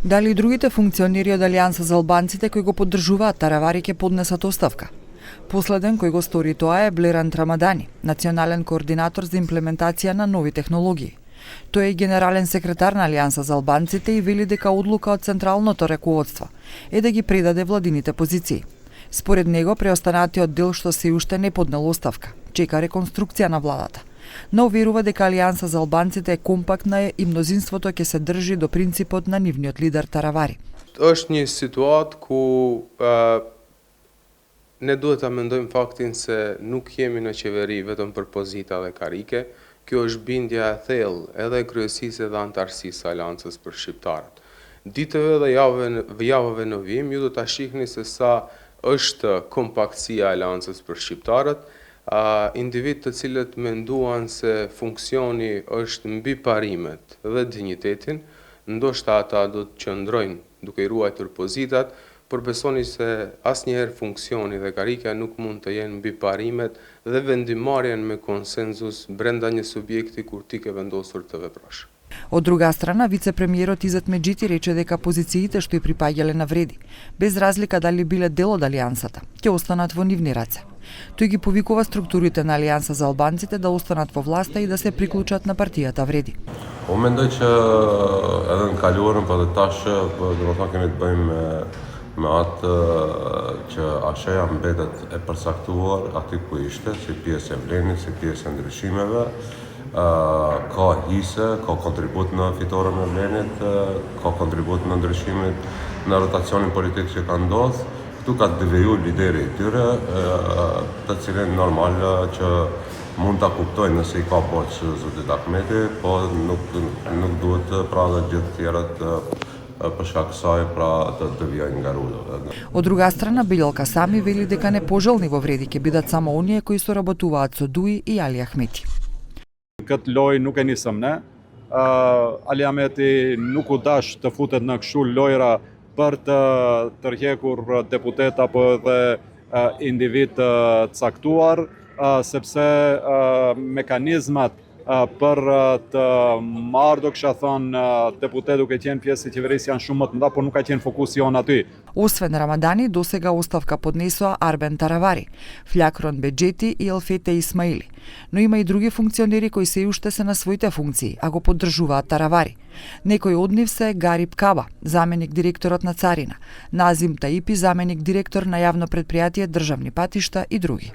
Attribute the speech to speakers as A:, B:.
A: Дали и другите функционери од Алијанса за албанците кои го поддржуваат Таравари ќе поднесат оставка? Последен кој го стори тоа е Блерант Рамадани, национален координатор за имплементација на нови технологии. Тој е и генерален секретар на Алијанса за албанците и вели дека одлука од централното раководство е да ги предаде владините позиции. Според него, преостанатиот дел што се уште не поднел оставка, чека реконструкција на владата. Но верува дека Алијанса за албанците е компактна и мнозинството ќе се држи до принципот на нивниот лидер Таравари.
B: Është një situatë ku ne duhet ta mendojmë faktin se nuk jemi në qeveri vetëm për pozita dhe karike. Kjo është bindja e thellë edhe e kryesisë dhe antarësisë së Aleancës për shqiptarët. Ditëve dhe javëve në vijim, ju do ta shihni se sa është kompaktësia e Aleancës për shqiptarët. Individ të cilët menduan se funksioni është mbi parimet dhe dinjitetin, ndoshta ata do të qëndrojnë duke i ruajtur pozitat, por besoni se asnjëherë funksioni dhe karika nuk mund të jenë mbi parimet dhe vendimarrjen me konsenzus brenda një subjekti kur ti ke vendosur të veprosh.
A: Од друга страна, вице-премиерот Изет Меджити рече дека позициите што и припаѓале на Вреди, без разлика дали биле дел од Алијансата, ќе останат во нивни раце. Тој ги повикува структурите на Алијанса за албанците да останат во власта и да се приклучат на партијата Вреди.
C: Mendoj që edhe në kaluarën për dhe tash, domethënë kemi të bëjmë me atë që asheja mbetet e përsaktuar aty ku ishte, si pjesë e vlenit, si pjesë e ndryshimeve, ka hise, ka kontribut në fitoren e vlenit, ka kontribut në ndryshimet në rotacionin politik që ka ndodhë. Këtu ka deveju lideri i tyre, të cilin normal që mund ta kuptojnë nëse i ka poqë zotit Ahmeti, po nuk duhet pra dhe gjithë tjerët për shkak kësaj pra të devijojnë nga rrugë.
A: Од друга страна, Билјалка Сами вели дека непожелни во Вреди ќе бидат само оние кои соработуваат со Дуи и Али Ахмети.
D: Këtë lojë nuk e nisëm ne. Ali Ahmeti nuk u dash të futet në kështu lojra për të tërhekur deputet apo edhe individ të caktuar, sepse mekanizmat për të marrë, do kisha thënë, deputet duke qenë pjesë e qeverisë janë shumë më të mëdha, por nuk ka qenë fokusi jon aty.
A: Освен Рамадани, досега оставка поднесоа Арбен Таравари, Флякрон Беџети и Елфете Исмаили. Но има и други функционери кои се уште се на своите функции, а го поддржуваат Таравари. Некои од нив се Гариб Каба, заменик директорот на Царина, Назим Таипи, заменик директор на јавно предпријатие Државни патишта и други.